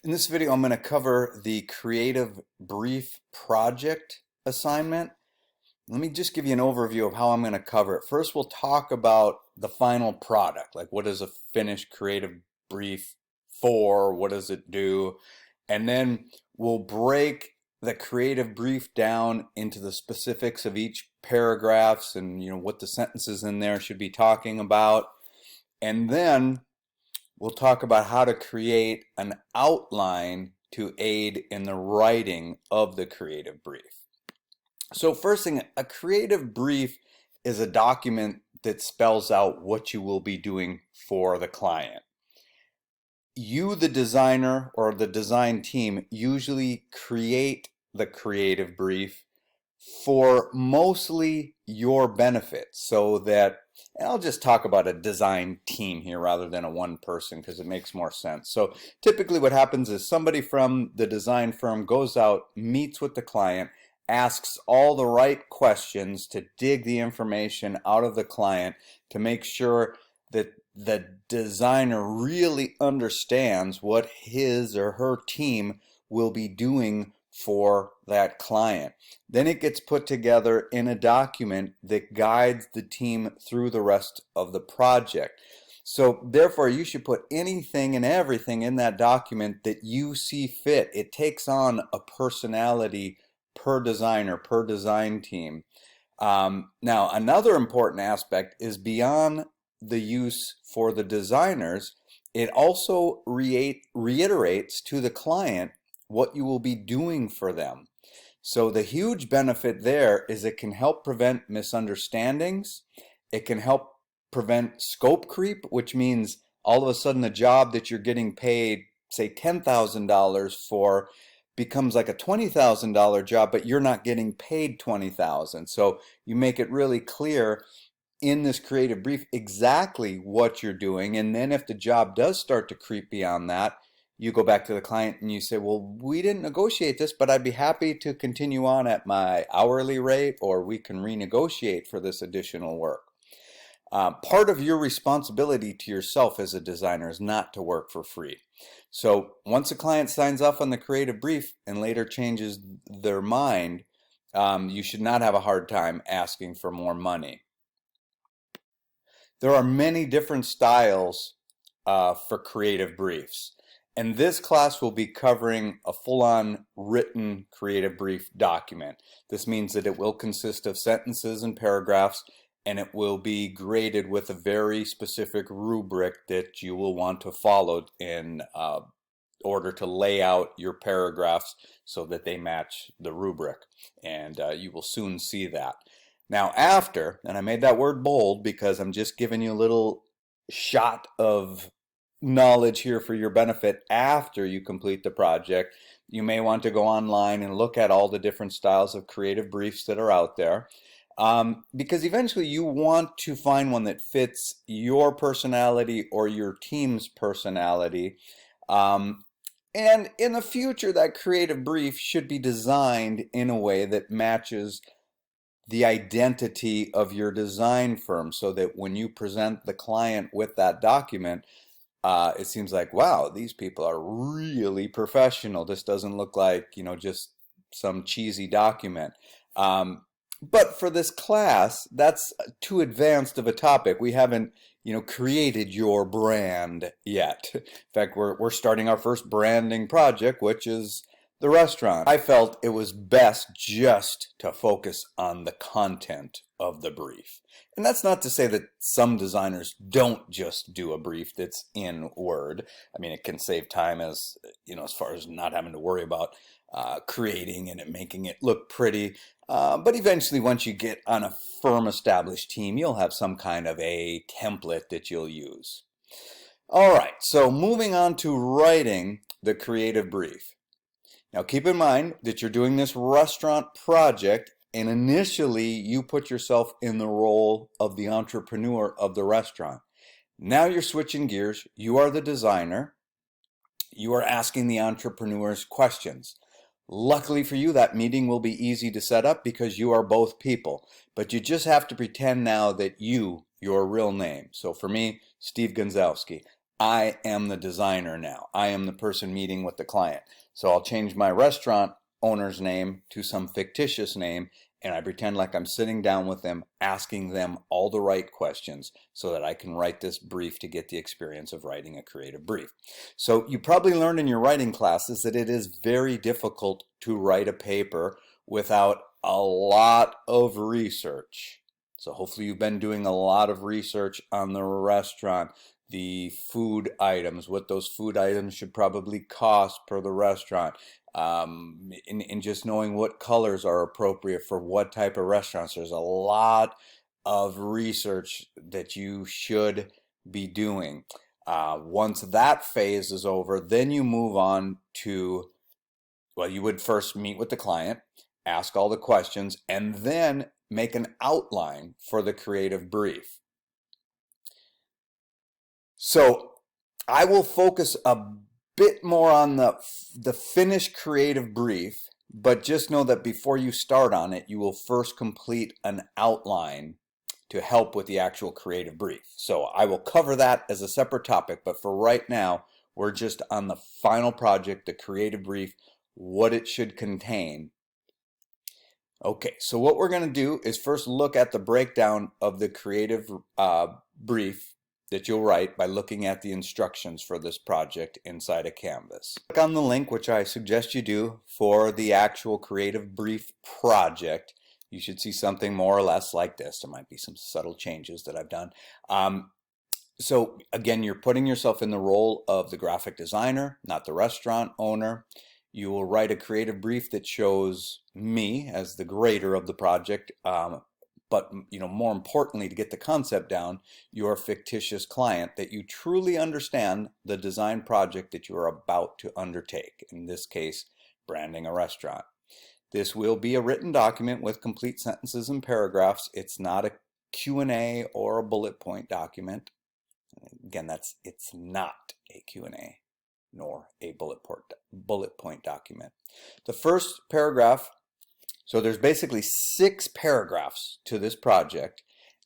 In this video, I'm going to cover the creative brief project assignment. Let me just give you an overview of how I'm going to cover it. First, we'll talk about the final product, like what is a finished creative brief for, what does it do, and then we'll break the creative brief down into the specifics of each paragraphs and what the sentences in there should be talking about, and then we'll talk about how to create an outline to aid in the writing of the creative brief. So first thing, a creative brief is a document that spells out what you will be doing for the client. You, the designer or the design team, usually create the creative brief for mostly your benefit, so that, and I'll just talk about a design team here rather than a one person because it makes more sense. So typically what happens is somebody from the design firm goes out, meets with the client, asks all the right questions to dig the information out of the client to make sure that the designer really understands what his or her team will be doing for that client. Then it gets put together in a document that guides the team through the rest of the project. So therefore, you should put anything and everything in that document that you see fit. It takes on a personality per designer, per design team. Now, another important aspect is beyond the use for the designers, it also reiterates to the client what you will be doing for them. So the huge benefit there is it can help prevent misunderstandings. It can help prevent scope creep, which means all of a sudden the job that you're getting paid, say $10,000 for, becomes like a $20,000 job, but you're not getting paid $20,000. So you make it really clear in this creative brief exactly what you're doing, and then if the job does start to creep beyond that, you go back to the client and you say, well, we didn't negotiate this, but I'd be happy to continue on at my hourly rate, or we can renegotiate for this additional work. Part of your responsibility to yourself as a designer is not to work for free. So once a client signs off on the creative brief and later changes their mind, you should not have a hard time asking for more money. There are many different styles for creative briefs. And this class will be covering a full-on written creative brief document. This means that it will consist of sentences and paragraphs, and it will be graded with a very specific rubric that you will want to follow in order to lay out your paragraphs so that they match the rubric. And you will soon see that. Now after, and I made that word bold because I'm just giving you a little shot of knowledge here for your benefit, after you complete the project, you may want to go online and look at all the different styles of creative briefs that are out there, because eventually you want to find one that fits your personality or your team's personality. And in the future, that creative brief should be designed in a way that matches the identity of your design firm, so that when you present the client with that document, it seems like, wow, these people are really professional. This doesn't look like, just some cheesy document. But for this class, that's too advanced of a topic. We haven't, created your brand yet. In fact, we're starting our first branding project, which is the restaurant. I felt it was best just to focus on the content of the brief. And that's not to say that some designers don't just do a brief that's in Word. I mean, it can save time as far as not having to worry about creating and making it look pretty. But eventually, once you get on a firm established team, you'll have some kind of a template that you'll use. All right, so moving on to writing the creative brief. Now keep in mind that you're doing this restaurant project, and initially you put yourself in the role of the entrepreneur of the restaurant. Now you're switching gears. You are the designer. You are asking the entrepreneurs questions. Luckily for you, that meeting will be easy to set up because you are both people. But you just have to pretend now that your real name. So for me, Steve Gonzalski. I am the designer now. I am the person meeting with the client. So I'll change my restaurant owner's name to some fictitious name, and I pretend like I'm sitting down with them, asking them all the right questions so that I can write this brief to get the experience of writing a creative brief. So you probably learned in your writing classes that it is very difficult to write a paper without a lot of research. So hopefully you've been doing a lot of research on the restaurant, the food items, what those food items should probably cost per the restaurant, in just knowing what colors are appropriate for what type of restaurants. There's a lot of research that you should be doing. Once that phase is over, then you move on to, well, you would first meet with the client, ask all the questions, and then make an outline for the creative brief. So I will focus a bit more on the finished creative brief, but just know that before you start on it, you will first complete an outline to help with the actual creative brief. So I will cover that as a separate topic, but for right now, we're just on the final project, the creative brief, what it should contain. Okay, so what we're going to do is first look at the breakdown of the creative brief that you'll write by looking at the instructions for this project inside a Canvas. Click on the link, which I suggest you do, for the actual creative brief project. You should see something more or less like this. There might be some subtle changes that I've done. So again, you're putting yourself in the role of the graphic designer, not the restaurant owner. You will write a creative brief that shows me as the grader of the project, but more importantly, to get the concept down, your fictitious client, that you truly understand the design project that you are about to undertake. In this case, branding a restaurant. This will be a written document with complete sentences and paragraphs. It's not a Q&A or a bullet point document. Again, it's not a Q&A nor a bullet point document. The first paragraph, so there's basically 6 paragraphs to this project,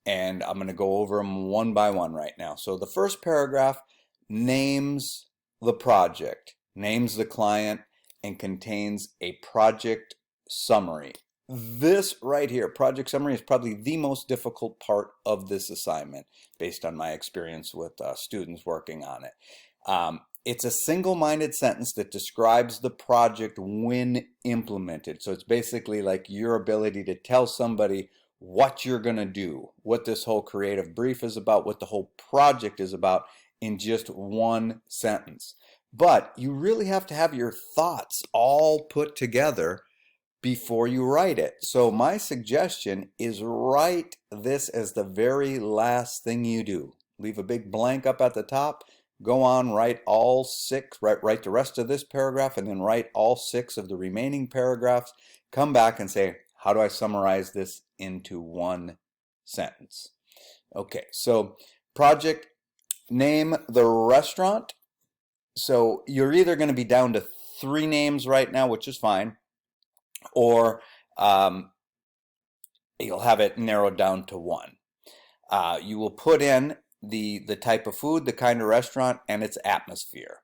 and I'm going to go over them one by one right now. So the first paragraph names the project, names the client, and contains a project summary. This right here, project summary, is probably the most difficult part of this assignment based on my experience with students working on it. It's a single-minded sentence that describes the project when implemented. So it's basically like your ability to tell somebody what you're going to do, what this whole creative brief is about, what the whole project is about in just one sentence. But you really have to have your thoughts all put together before you write it. So my suggestion is write this as the very last thing you do. Leave a big blank up at the top. Go on, write all 6, write the rest of this paragraph, and then write all 6 of the remaining paragraphs. Come back and say, how do I summarize this into one sentence? Okay, so project, name the restaurant. So you're either going to be down to 3 names right now, which is fine, or you'll have it narrowed down to 1. You will put in the type of food, the kind of restaurant, and its atmosphere,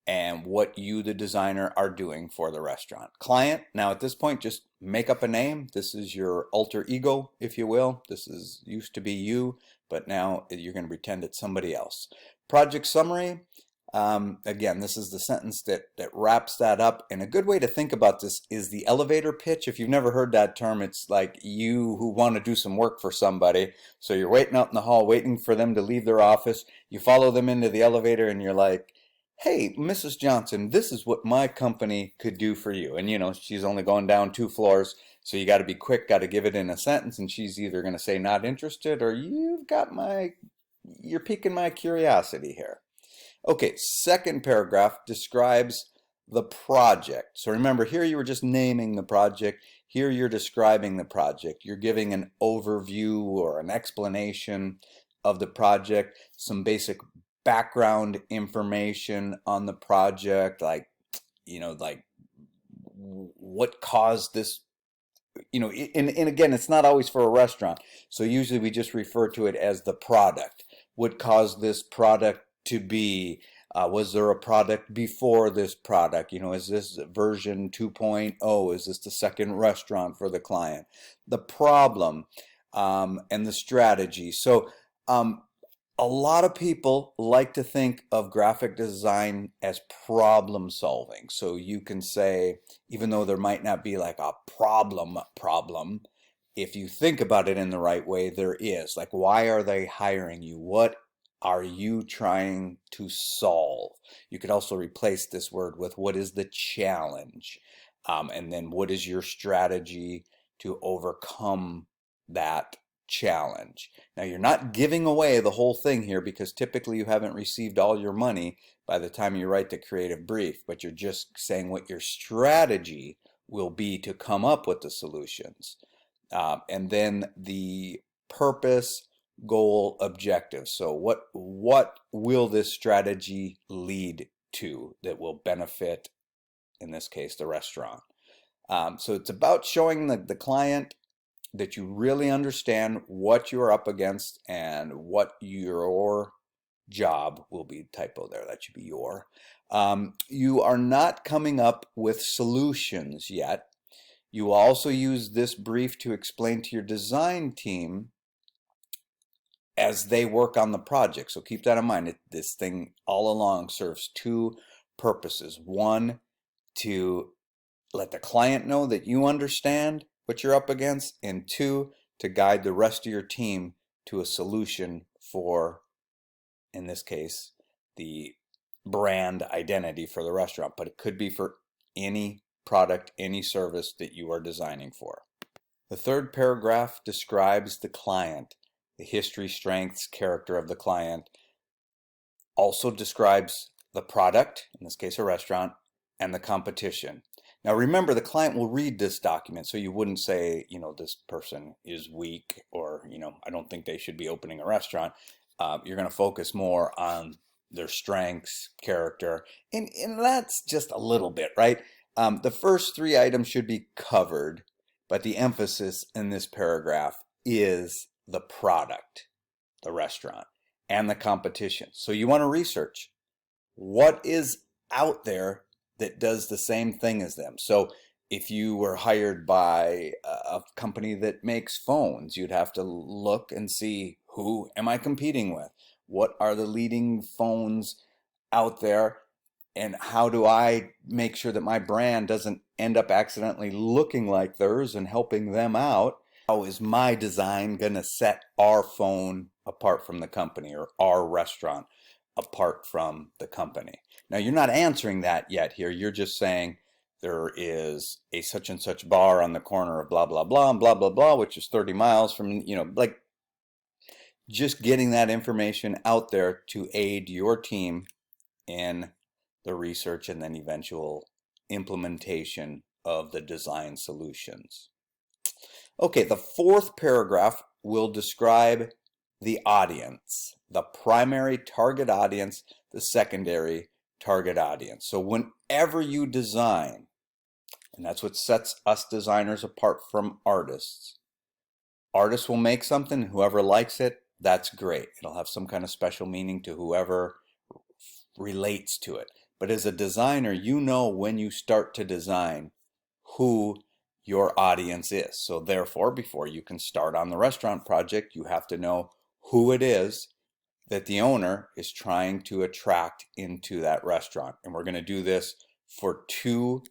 and what you, the designer, are doing for the restaurant. Client, now at this point, just make up a name. This is your alter ego, if you will. This used to be you, but now you're going to pretend it's somebody else. Project summary. Again, this is the sentence that wraps that up. And a good way to think about this is the elevator pitch. If you've never heard that term, it's like you who want to do some work for somebody. So you're waiting out in the hall, waiting for them to leave their office. You follow them into the elevator and you're like, hey, Mrs. Johnson, this is what my company could do for you. And she's only going down 2 floors. So you got to be quick, got to give it in a sentence. And she's either going to say not interested, or you're piquing my curiosity here. Okay, second paragraph describes the project. So remember, here you were just naming the project. Here you're describing the project. You're giving an overview or an explanation of the project, some basic background information on the project, like what caused this, and again, it's not always for a restaurant. So usually we just refer to it as the product. What caused this product to be? Was there a product before this product? Is this version 2.0? Is this the second restaurant for the client? The problem and the strategy. So a lot of people like to think of graphic design as problem solving. So you can say, even though there might not be like a problem, if you think about it in the right way, there is. Like, why are they hiring you? What are you trying to solve? You could also replace this word with what is the challenge? And then what is your strategy to overcome that challenge? Now, you're not giving away the whole thing here, because typically you haven't received all your money by the time you write the creative brief, but you're just saying what your strategy will be to come up with the solutions. And then the purpose, goal, objective. So what will this strategy lead to that will benefit, in this case, the restaurant? So it's about showing the client that you really understand what you're up against and what your job will be. Typo there, that should be your. You are not coming up with solutions yet. You also use this brief to explain to your design team as they work on the project. So keep that in mind. This thing all along serves two purposes. One, to let the client know that you understand what you're up against, and two, to guide the rest of your team to a solution for, in this case, the brand identity for the restaurant, but it could be for any product, any service that you are designing for. The third paragraph describes the client, the history, strengths, character of the client. Also describes the product, in this case a restaurant, and the competition. Now remember, the client will read this document, so you wouldn't say, this person is weak, or, I don't think they should be opening a restaurant. You're going to focus more on their strengths, character, and that's just a little bit, right? The first three items should be covered, but the emphasis in this paragraph is the product, the restaurant, and the competition. So you want to research what is out there that does the same thing as them. So if you were hired by a company that makes phones, you'd have to look and see, who am I competing with? What are the leading phones out there? And how do I make sure that my brand doesn't end up accidentally looking like theirs and helping them out? How is my design going to set our phone apart from the company, or our restaurant apart from the company? Now, you're not answering that yet here. You're just saying there is a such and such bar on the corner of blah, blah, blah, and blah, blah, blah, which is 30 miles from, like just getting that information out there to aid your team in the research and then eventual implementation of the design solutions. Okay, the fourth paragraph will describe the audience, the primary target audience, the secondary target audience. So whenever you design, and that's what sets us designers apart from artists, artists will make something, whoever likes it, that's great. It'll have some kind of special meaning to whoever relates to it. But as a designer, when you start to design who your audience is. So therefore, before you can start on the restaurant project, you have to know who it is that the owner is trying to attract into that restaurant. And we're going to do this for two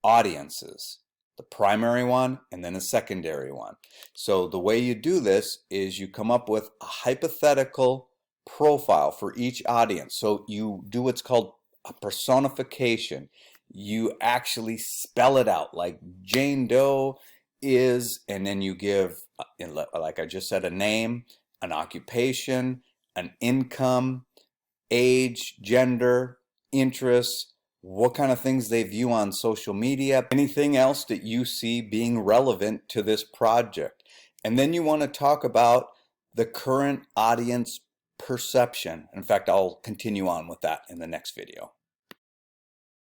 audiences, the primary one and then a secondary one. So the way you do this is you come up with a hypothetical profile for each audience. So you do what's called a personification. You actually spell it out, like Jane Doe is, and then you give, like I just said, a name, an occupation, an income, age, gender, interests, what kind of things they view on social media, anything else that you see being relevant to this project. And then you want to talk about the current audience perception. In fact, I'll continue on with that in the next video.